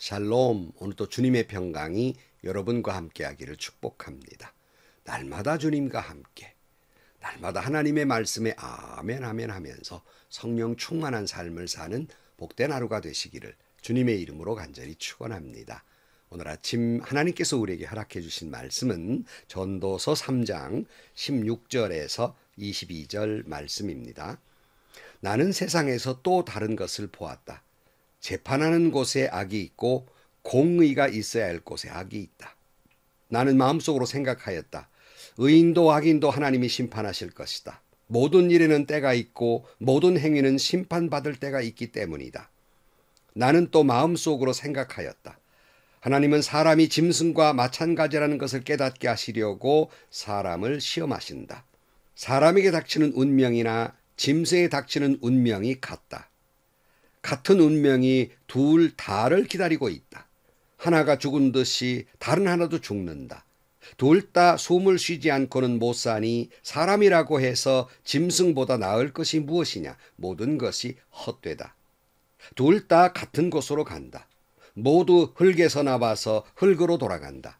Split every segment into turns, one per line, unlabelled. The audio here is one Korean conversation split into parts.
샬롬, 오늘도 주님의 평강이 여러분과 함께하기를 축복합니다. 날마다 주님과 함께, 날마다 하나님의 말씀에 아멘 아멘 하면서 성령 충만한 삶을 사는 복된 하루가 되시기를 주님의 이름으로 간절히 축원합니다. 오늘 아침 하나님께서 우리에게 허락해 주신 말씀은 전도서 3장 16절에서 22절 말씀입니다. 나는 세상에서 또 다른 것을 보았다. 재판하는 곳에 악이 있고 공의가 있어야 할 곳에 악이 있다. 나는 마음속으로 생각하였다. 의인도 악인도 하나님이 심판하실 것이다. 모든 일에는 때가 있고 모든 행위는 심판받을 때가 있기 때문이다. 나는 또 마음속으로 생각하였다. 하나님은 사람이 짐승과 마찬가지라는 것을 깨닫게 하시려고 사람을 시험하신다. 사람에게 닥치는 운명이나 짐승에 닥치는 운명이 같다. 같은 운명이 둘 다를 기다리고 있다. 하나가 죽은 듯이 다른 하나도 죽는다. 둘 다 숨을 쉬지 않고는 못 사니 사람이라고 해서 짐승보다 나을 것이 무엇이냐? 모든 것이 헛되다. 둘 다 같은 곳으로 간다. 모두 흙에서 나와서 흙으로 돌아간다.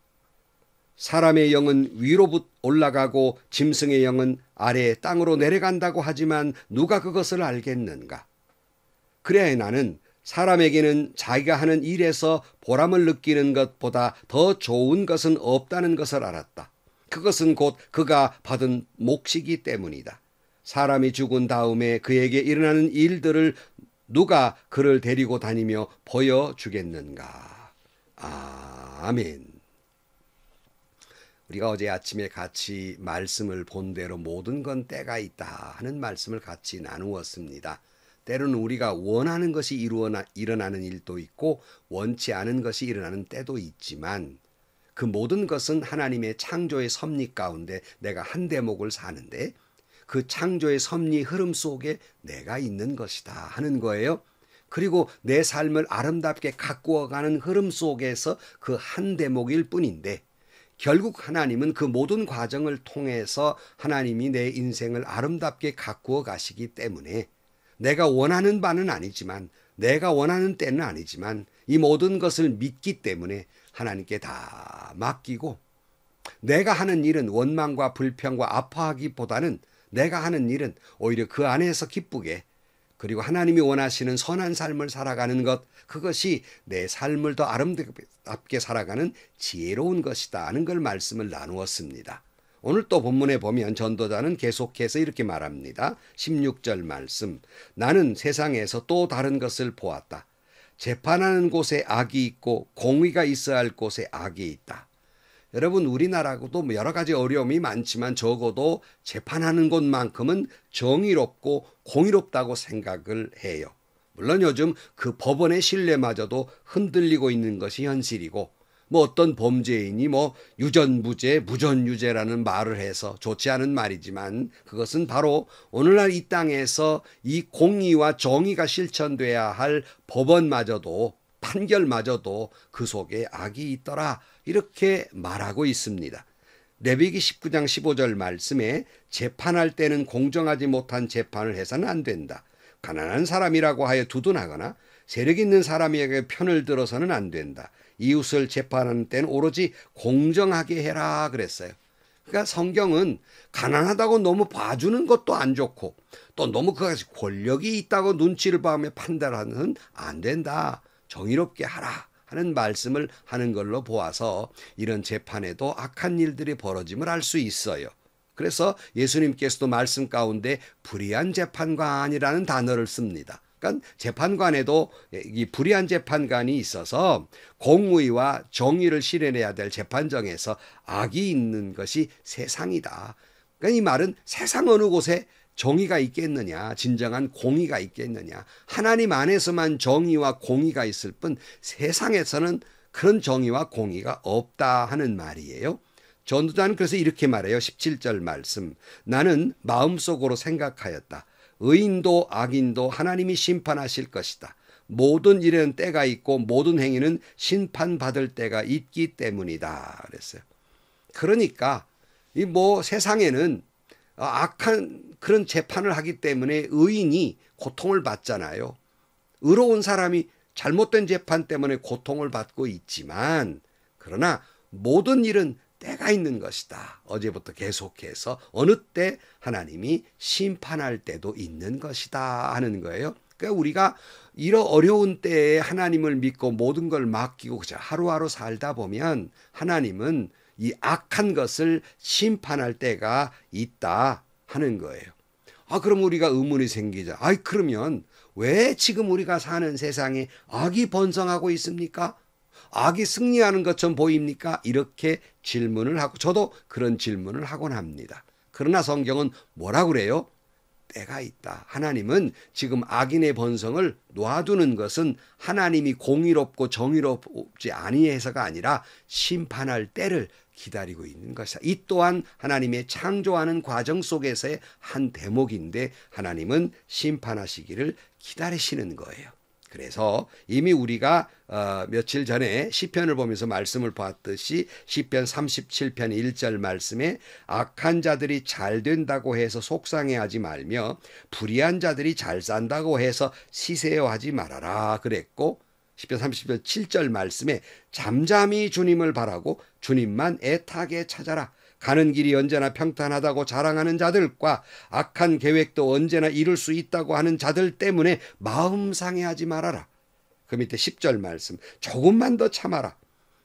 사람의 영은 위로 올라가고 짐승의 영은 아래 땅으로 내려간다고 하지만 누가 그것을 알겠는가? 그래야 나는 사람에게는 자기가 하는 일에서 보람을 느끼는 것보다 더 좋은 것은 없다는 것을 알았다. 그것은 곧 그가 받은 몫이기 때문이다. 사람이 죽은 다음에 그에게 일어나는 일들을 누가 그를 데리고 다니며 보여주겠는가? 아멘. 우리가 어제 아침에 같이 말씀을 본 대로 모든 건 때가 있다 하는 말씀을 같이 나누었습니다. 때로는 우리가 원하는 것이 일어나는 일도 있고 원치 않은 것이 일어나는 때도 있지만 그 모든 것은 하나님의 창조의 섭리 가운데 내가 한 대목을 사는데 그 창조의 섭리 흐름 속에 내가 있는 것이다 하는 거예요. 그리고 내 삶을 아름답게 가꾸어가는 흐름 속에서 그 한 대목일 뿐인데 결국 하나님은 그 모든 과정을 통해서 하나님이 내 인생을 아름답게 가꾸어 가시기 때문에 내가 원하는 바는 아니지만 내가 원하는 때는 아니지만 이 모든 것을 믿기 때문에 하나님께 다 맡기고 내가 하는 일은 원망과 불평과 아파하기보다는 내가 하는 일은 오히려 그 안에서 기쁘게 그리고 하나님이 원하시는 선한 삶을 살아가는 것 그것이 내 삶을 더 아름답게 살아가는 지혜로운 것이다 하는 걸 말씀을 나누었습니다. 오늘 또 본문에 보면 전도자는 계속해서 이렇게 말합니다. 16절 말씀. 나는 세상에서 또 다른 것을 보았다. 재판하는 곳에 악이 있고 공의가 있어야 할 곳에 악이 있다. 여러분 우리나라도 여러 가지 어려움이 많지만 적어도 재판하는 곳만큼은 정의롭고 공의롭다고 생각을 해요. 물론 요즘 그 법원의 신뢰마저도 흔들리고 있는 것이 현실이고 어떤 범죄인이 유전무죄, 무전유죄라는 말을 해서 좋지 않은 말이지만 그것은 바로 오늘날 이 땅에서 이 공의와 정의가 실천돼야 할 법원마저도 판결마저도 그 속에 악이 있더라 이렇게 말하고 있습니다. 레위기 19장 15절 말씀에 재판할 때는 공정하지 못한 재판을 해서는 안 된다. 가난한 사람이라고 하여 두둔하거나 세력 있는 사람에게 편을 들어서는 안 된다. 이웃을 재판하는 때는 오로지 공정하게 해라 그랬어요. 그러니까 성경은 가난하다고 너무 봐주는 것도 안 좋고 또 너무 그것이 권력이 있다고 눈치를 봐오며 판단하는 안 된다. 정의롭게 하라 하는 말씀을 하는 걸로 보아서 이런 재판에도 악한 일들이 벌어짐을 알 수 있어요. 그래서 예수님께서도 말씀 가운데 불의한 재판관이라는 단어를 씁니다. 그러니까 재판관에도 이 불의한 재판관이 있어서 공의와 정의를 실현해야 될 재판정에서 악이 있는 것이 세상이다. 그러니까 이 말은 세상 어느 곳에 정의가 있겠느냐, 진정한 공의가 있겠느냐. 하나님 안에서만 정의와 공의가 있을 뿐 세상에서는 그런 정의와 공의가 없다 하는 말이에요. 전도자는 그래서 이렇게 말해요. 17절 말씀. 나는 마음속으로 생각하였다. 의인도 악인도 하나님이 심판하실 것이다. 모든 일에는 때가 있고 모든 행위는 심판받을 때가 있기 때문이다. 그랬어요. 그러니까 이 세상에는 악한 그런 재판을 하기 때문에 의인이 고통을 받잖아요. 의로운 사람이 잘못된 재판 때문에 고통을 받고 있지만 그러나 모든 일은 때가 있는 것이다. 어제부터 계속해서 어느 때 하나님이 심판할 때도 있는 것이다 하는 거예요. 그러니까 우리가 이런 어려운 때에 하나님을 믿고 모든 걸 맡기고 그저 하루하루 살다 보면 하나님은 이 악한 것을 심판할 때가 있다 하는 거예요. 그럼 우리가 의문이 생기죠. 그러면 왜 지금 우리가 사는 세상에 악이 번성하고 있습니까? 악이 승리하는 것처럼 보입니까? 이렇게 질문을 하고 저도 그런 질문을 하곤 합니다. 그러나 성경은 뭐라고 그래요? 때가 있다. 하나님은 지금 악인의 번성을 놔두는 것은 하나님이 공의롭고 정의롭지 아니해서가 아니라 심판할 때를 기다리고 있는 것이다. 이 또한 하나님의 창조하는 과정 속에서의 한 대목인데 하나님은 심판하시기를 기다리시는 거예요. 그래서 이미 우리가 며칠 전에 시편을 보면서 말씀을 봤듯이 시편 37편 1절 말씀에 악한 자들이 잘 된다고 해서 속상해하지 말며 불의한 자들이 잘 산다고 해서 시세요하지 말아라 그랬고 시편 30편 7절 말씀에 잠잠히 주님을 바라고 주님만 애타게 찾아라. 가는 길이 언제나 평탄하다고 자랑하는 자들과 악한 계획도 언제나 이룰 수 있다고 하는 자들 때문에 마음 상해하지 말아라. 그 밑에 10절 말씀 조금만 더 참아라.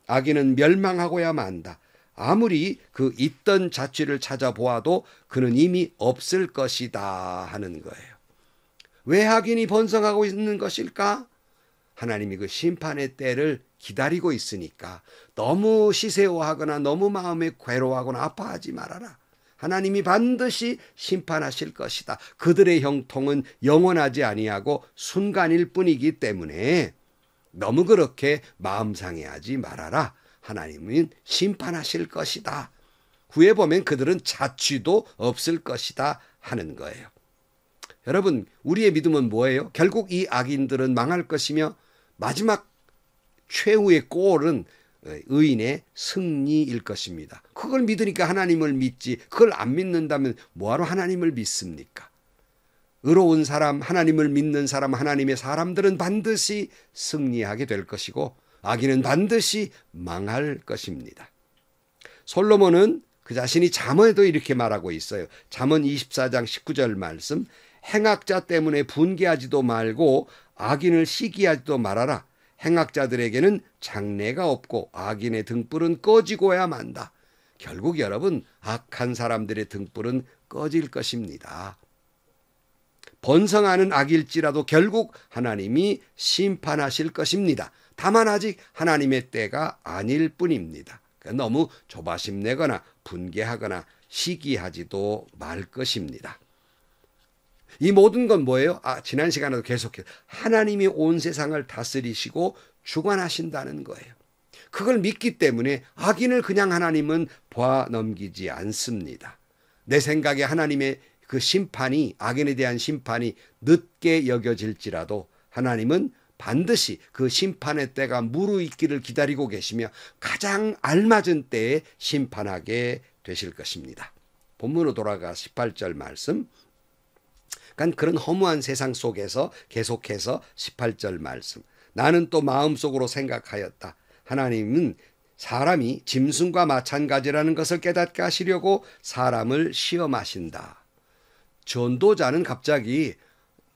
악인은 멸망하고야 만다. 아무리 그 있던 자취를 찾아보아도 그는 이미 없을 것이다 하는 거예요. 왜 악인이 번성하고 있는 것일까? 하나님이 그 심판의 때를 기다리고 있으니까 너무 시세워하거나 너무 마음에 괴로워하거나 아파하지 말아라. 하나님이 반드시 심판하실 것이다. 그들의 형통은 영원하지 아니하고 순간일 뿐이기 때문에 너무 그렇게 마음 상해하지 말아라. 하나님은 심판하실 것이다. 후에 보면 그들은 자취도 없을 것이다 하는 거예요. 여러분, 우리의 믿음은 뭐예요? 결국 이 악인들은 망할 것이며 마지막 최후의 골은 의인의 승리일 것입니다. 그걸 믿으니까 하나님을 믿지. 그걸 안 믿는다면 뭐하러 하나님을 믿습니까? 의로운 사람, 하나님을 믿는 사람, 하나님의 사람들은 반드시 승리하게 될 것이고 악인은 반드시 망할 것입니다. 솔로몬은 그 자신이 잠언에도 이렇게 말하고 있어요. 잠언 24장 19절 말씀 행악자 때문에 분개하지도 말고 악인을 시기하지도 말아라. 행악자들에게는 장래가 없고 악인의 등불은 꺼지고야 만다. 결국 여러분 악한 사람들의 등불은 꺼질 것입니다. 번성하는 악일지라도 결국 하나님이 심판하실 것입니다. 다만 아직 하나님의 때가 아닐 뿐입니다. 너무 조바심 내거나 분개하거나 시기하지도 말 것입니다. 이 모든 건 뭐예요? 지난 시간에도 계속해서 하나님이 온 세상을 다스리시고 주관하신다는 거예요. 그걸 믿기 때문에 악인을 그냥 하나님은 봐 넘기지 않습니다. 내 생각에 하나님의 그 심판이 악인에 대한 심판이 늦게 여겨질지라도 하나님은 반드시 그 심판의 때가 무르익기를 기다리고 계시며 가장 알맞은 때에 심판하게 되실 것입니다. 본문으로 돌아가 18절 말씀. 그러니까 그런 허무한 세상 속에서 계속해서 18절 말씀. 나는 또 마음속으로 생각하였다. 하나님은 사람이 짐승과 마찬가지라는 것을 깨닫게 하시려고 사람을 시험하신다. 전도자는 갑자기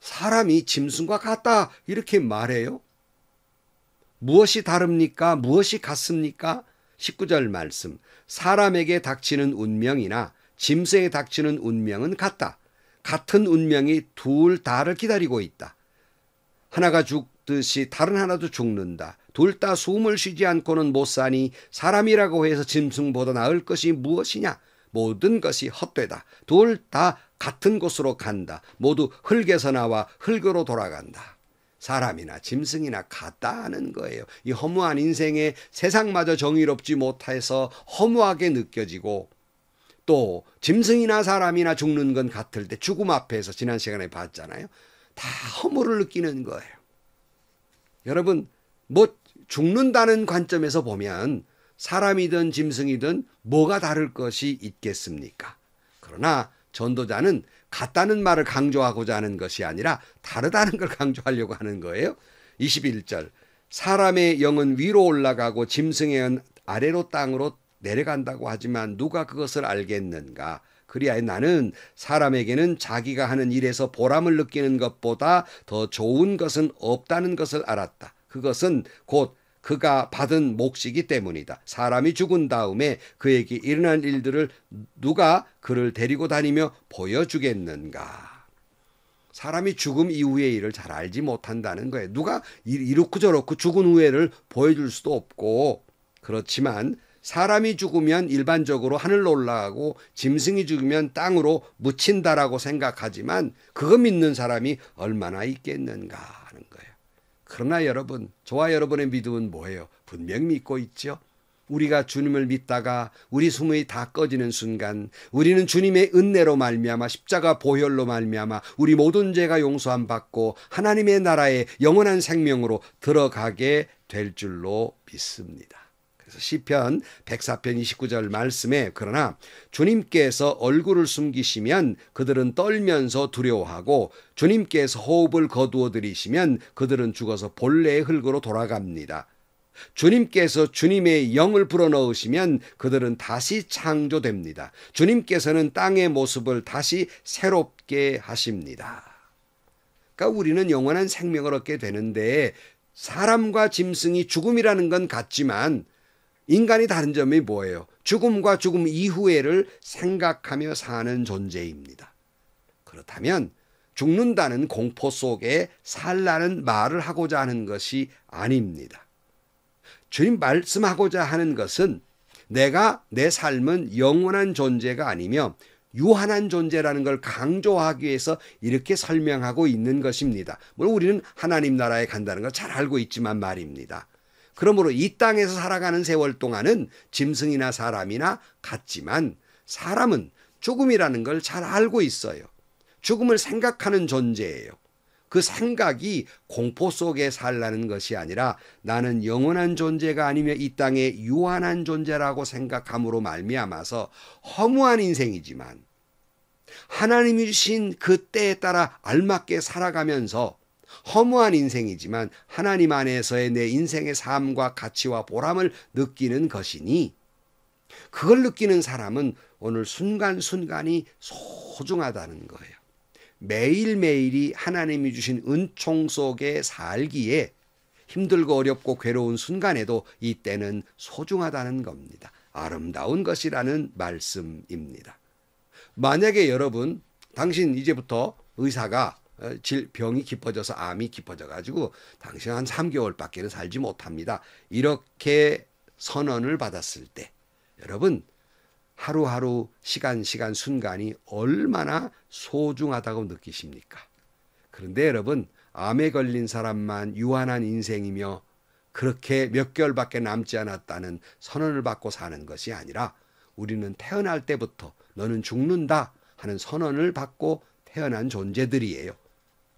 사람이 짐승과 같다 이렇게 말해요. 무엇이 다릅니까? 무엇이 같습니까? 19절 말씀. 사람에게 닥치는 운명이나 짐승에 닥치는 운명은 같다. 같은 운명이 둘 다를 기다리고 있다. 하나가 죽듯이 다른 하나도 죽는다. 둘 다 숨을 쉬지 않고는 못 사니 사람이라고 해서 짐승보다 나을 것이 무엇이냐? 모든 것이 헛되다. 둘 다 같은 곳으로 간다. 모두 흙에서 나와 흙으로 돌아간다. 사람이나 짐승이나 같다는 거예요. 이 허무한 인생에 세상마저 정의롭지 못해서 허무하게 느껴지고 또 짐승이나 사람이나 죽는 건 같을 때 죽음 앞에서 지난 시간에 봤잖아요. 다 허무를 느끼는 거예요. 여러분 뭐 죽는다는 관점에서 보면 사람이든 짐승이든 뭐가 다를 것이 있겠습니까? 그러나 전도자는 같다는 말을 강조하고자 하는 것이 아니라 다르다는 걸 강조하려고 하는 거예요. 21절 사람의 영은 위로 올라가고 짐승의 영은 아래로 땅으로 내려간다고 하지만 누가 그것을 알겠는가? 그리하여 나는 사람에게는 자기가 하는 일에서 보람을 느끼는 것보다 더 좋은 것은 없다는 것을 알았다. 그것은 곧 그가 받은 몫이기 때문이다. 사람이 죽은 다음에 그에게 일어난 일들을 누가 그를 데리고 다니며 보여주겠는가? 사람이 죽음 이후의 일을 잘 알지 못한다는 거예요. 누가 이렇고 저렇고 죽은 후에를 보여줄 수도 없고, 그렇지만 사람이 죽으면 일반적으로 하늘로 올라가고 짐승이 죽으면 땅으로 묻힌다라고 생각하지만 그거 믿는 사람이 얼마나 있겠는가 하는 거예요. 그러나 여러분, 저와 여러분의 믿음은 뭐예요? 분명 믿고 있죠. 우리가 주님을 믿다가 우리 숨이 다 꺼지는 순간 우리는 주님의 은혜로 말미암아 십자가 보혈로 말미암아 우리 모든 죄가 용서함 받고 하나님의 나라에 영원한 생명으로 들어가게 될 줄로 믿습니다. 그래서 시편 104편 29절 말씀에 그러나 주님께서 얼굴을 숨기시면 그들은 떨면서 두려워하고 주님께서 호흡을 거두어 들이시면 그들은 죽어서 본래의 흙으로 돌아갑니다. 주님께서 주님의 영을 불어넣으시면 그들은 다시 창조됩니다. 주님께서는 땅의 모습을 다시 새롭게 하십니다. 그러니까 우리는 영원한 생명을 얻게 되는데 사람과 짐승이 죽음이라는 건 같지만 인간이 다른 점이 뭐예요? 죽음과 죽음 이후에를 생각하며 사는 존재입니다. 그렇다면 죽는다는 공포 속에 살라는 말을 하고자 하는 것이 아닙니다. 주님 말씀하고자 하는 것은 내 삶은 영원한 존재가 아니며 유한한 존재라는 걸 강조하기 위해서 이렇게 설명하고 있는 것입니다. 물론 우리는 하나님 나라에 간다는 걸 잘 알고 있지만 말입니다. 그러므로 이 땅에서 살아가는 세월 동안은 짐승이나 사람이나 같지만 사람은 죽음이라는 걸 잘 알고 있어요. 죽음을 생각하는 존재예요. 그 생각이 공포 속에 살라는 것이 아니라 나는 영원한 존재가 아니며 이 땅에 유한한 존재라고 생각함으로 말미암아서 허무한 인생이지만 하나님이 주신 그 때에 따라 알맞게 살아가면서 허무한 인생이지만 하나님 안에서의 내 인생의 삶과 가치와 보람을 느끼는 것이니 그걸 느끼는 사람은 오늘 순간순간이 소중하다는 거예요. 매일매일이 하나님이 주신 은총 속에 살기에 힘들고 어렵고 괴로운 순간에도 이 때는 소중하다는 겁니다. 아름다운 것이라는 말씀입니다. 만약에 여러분, 당신 이제부터 의사가 병이 깊어져서 암이 깊어져 가지고 당신 한 3개월밖에는 살지 못합니다. 이렇게 선언을 받았을 때 여러분 하루하루 시간 순간이 얼마나 소중하다고 느끼십니까? 그런데 여러분 암에 걸린 사람만 유한한 인생이며 그렇게 몇 개월밖에 남지 않았다는 선언을 받고 사는 것이 아니라 우리는 태어날 때부터 너는 죽는다 하는 선언을 받고 태어난 존재들이에요.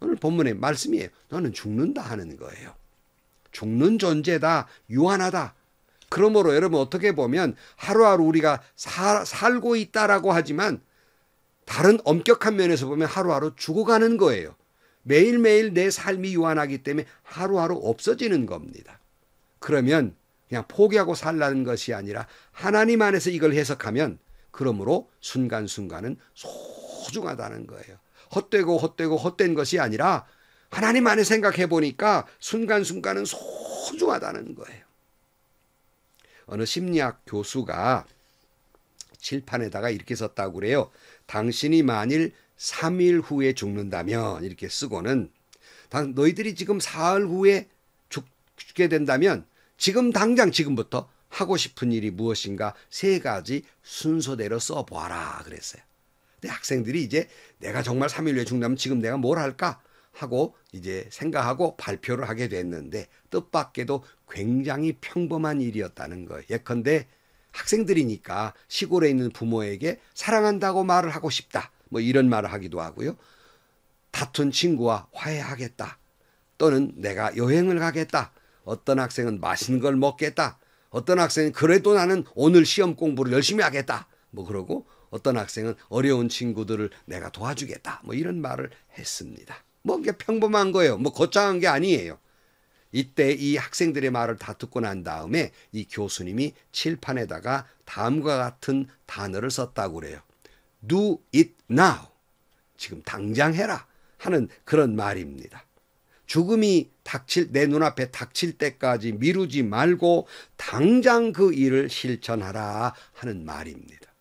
오늘 본문의 말씀이에요. 너는 죽는다 하는 거예요. 죽는 존재다. 유한하다. 그러므로 여러분 어떻게 보면 하루하루 우리가 살고 있다라고 하지만 다른 엄격한 면에서 보면 하루하루 죽어가는 거예요. 매일매일 내 삶이 유한하기 때문에 하루하루 없어지는 겁니다. 그러면 그냥 포기하고 살라는 것이 아니라 하나님 안에서 이걸 해석하면 그러므로 순간순간은 소중하다는 거예요. 헛된 것이 아니라 하나님 안에 생각해 보니까 순간순간은 소중하다는 거예요. 어느 심리학 교수가 칠판에다가 이렇게 썼다고 그래요. 당신이 만일 3일 후에 죽는다면 이렇게 쓰고는 너희들이 지금 사흘 후에 죽게 된다면 지금 당장 지금부터 하고 싶은 일이 무엇인가 3가지 순서대로 써보아라 그랬어요. 근데 학생들이 이제 내가 정말 3일 후에 죽는다면 지금 내가 뭘 할까 하고 이제 생각하고 발표를 하게 됐는데 뜻밖에도 굉장히 평범한 일이었다는 거예요. 예컨대 학생들이니까 시골에 있는 부모에게 사랑한다고 말을 하고 싶다. 뭐 이런 말을 하기도 하고요. 다툰 친구와 화해하겠다. 또는 내가 여행을 가겠다. 어떤 학생은 맛있는 걸 먹겠다. 어떤 학생은 그래도 나는 오늘 시험 공부를 열심히 하겠다. 뭐 그러고 어떤 학생은 어려운 친구들을 내가 도와주겠다. 뭐 이런 말을 했습니다. 뭐 이게 평범한 거예요. 뭐 거창한 게 아니에요. 이때 이 학생들의 말을 다 듣고 난 다음에 이 교수님이 칠판에다가 다음과 같은 단어를 썼다고 그래요. Do it now. 지금 당장 해라 하는 그런 말입니다. 죽음이 내 눈앞에 닥칠 때까지 미루지 말고 당장 그 일을 실천하라 하는 말입니다.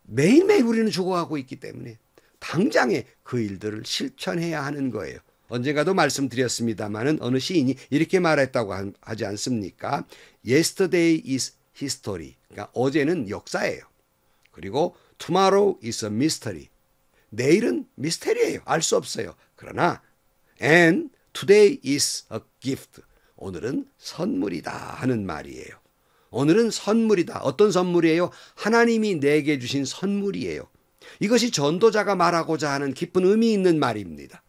매일매일 우리는 죽어가고 있기 때문에 당장에 그 일들을 실천해야 하는 거예요. 언젠가도 말씀드렸습니다마는 어느 시인이 이렇게 말했다고 하지 않습니까? Yesterday is history. 그러니까 어제는 역사예요. 그리고 tomorrow is a mystery. 내일은 미스테리예요. 알 수 없어요. 그러나 and today is a gift. 오늘은 선물이다 하는 말이에요. 오늘은 선물이다. 어떤 선물이에요? 하나님이 내게 주신 선물이에요. 이것이 전도자가 말하고자 하는 깊은 의미 있는 말입니다.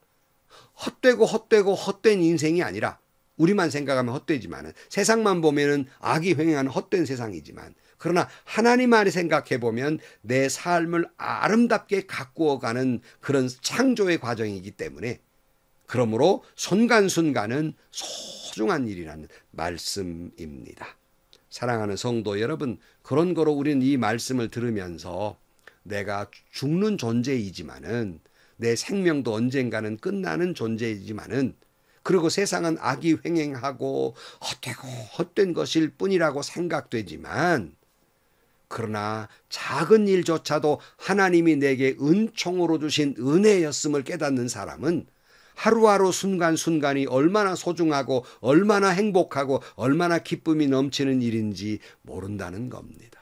헛된 인생이 아니라 우리만 생각하면 헛되지만 세상만 보면 악이 횡행하는 헛된 세상이지만 그러나 하나님만이 생각해 보면 내 삶을 아름답게 가꾸어가는 그런 창조의 과정이기 때문에 그러므로 순간순간은 소중한 일이라는 말씀입니다. 사랑하는 성도 여러분, 그런 거로 우리는 이 말씀을 들으면서 내가 죽는 존재이지만은 내 생명도 언젠가는 끝나는 존재이지만은 그리고 세상은 악이 횡행하고 헛된 것일 뿐이라고 생각되지만 그러나 작은 일조차도 하나님이 내게 은총으로 주신 은혜였음을 깨닫는 사람은 하루하루 순간순간이 얼마나 소중하고 얼마나 행복하고 얼마나 기쁨이 넘치는 일인지 모른다는 겁니다.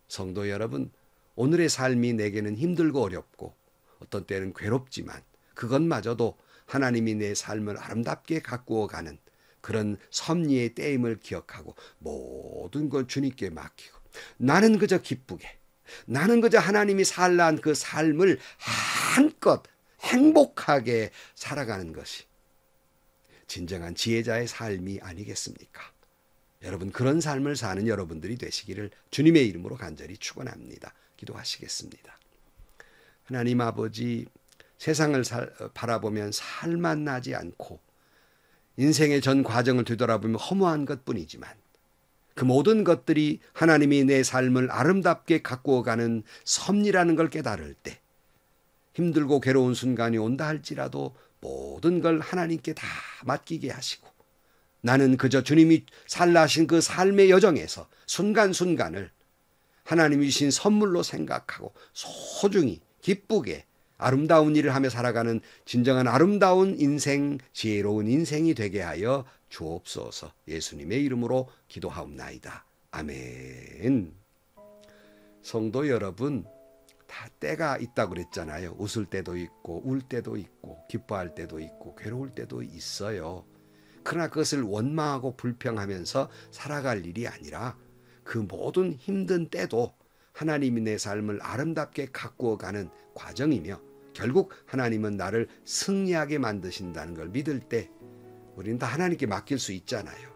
성도 여러분, 오늘의 삶이 내게는 힘들고 어렵고 어떤 때는 괴롭지만 그것마저도 하나님이 내 삶을 아름답게 가꾸어가는 그런 섭리의 때임을 기억하고 모든 걸 주님께 맡기고 나는 그저 기쁘게 나는 그저 하나님이 살란 그 삶을 한껏 행복하게 살아가는 것이 진정한 지혜자의 삶이 아니겠습니까? 여러분, 그런 삶을 사는 여러분들이 되시기를 주님의 이름으로 간절히 축원합니다. 기도하시겠습니다. 하나님 아버지, 세상을 바라보면 살만 나지 않고 인생의 전 과정을 되돌아보면 허무한 것뿐이지만 그 모든 것들이 하나님이 내 삶을 아름답게 가꾸어가는 섭리라는 걸 깨달을 때 힘들고 괴로운 순간이 온다 할지라도 모든 걸 하나님께 다 맡기게 하시고 나는 그저 주님이 살라 하신 그 삶의 여정에서 순간순간을 하나님이 주신 선물로 생각하고 소중히 기쁘게 아름다운 일을 하며 살아가는 진정한 아름다운 인생, 지혜로운 인생이 되게 하여 주옵소서. 예수님의 이름으로 기도하옵나이다. 아멘. 성도 여러분, 다 때가 있다고 그랬잖아요. 웃을 때도 있고 울 때도 있고 기뻐할 때도 있고 괴로울 때도 있어요. 그러나 그것을 원망하고 불평하면서 살아갈 일이 아니라 그 모든 힘든 때도 하나님이 내 삶을 아름답게 가꾸어가는 과정이며 결국 하나님은 나를 승리하게 만드신다는 걸 믿을 때 우리는 다 하나님께 맡길 수 있잖아요.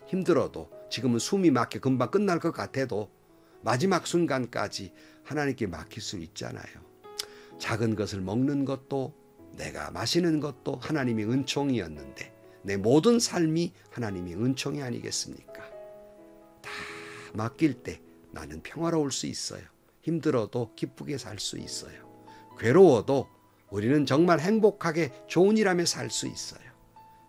힘들어도 지금은 숨이 막혀 금방 끝날 것 같아도 마지막 순간까지 하나님께 맡길 수 있잖아요. 작은 것을 먹는 것도 내가 마시는 것도 하나님의 은총이었는데 내 모든 삶이 하나님의 은총이 아니겠습니까? 다 맡길 때 나는 평화로울 수 있어요. 힘들어도 기쁘게 살 수 있어요. 괴로워도 우리는 정말 행복하게 좋은 일하며 살 수 있어요.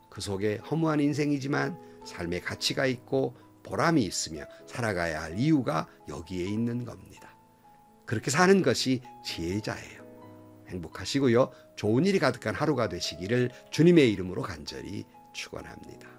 그 속에 허무한 인생이지만 삶의 가치가 있고 보람이 있으며 살아가야 할 이유가 여기에 있는 겁니다. 그렇게 사는 것이 지혜자예요. 행복하시고요. 좋은 일이 가득한 하루가 되시기를 주님의 이름으로 간절히 축원합니다.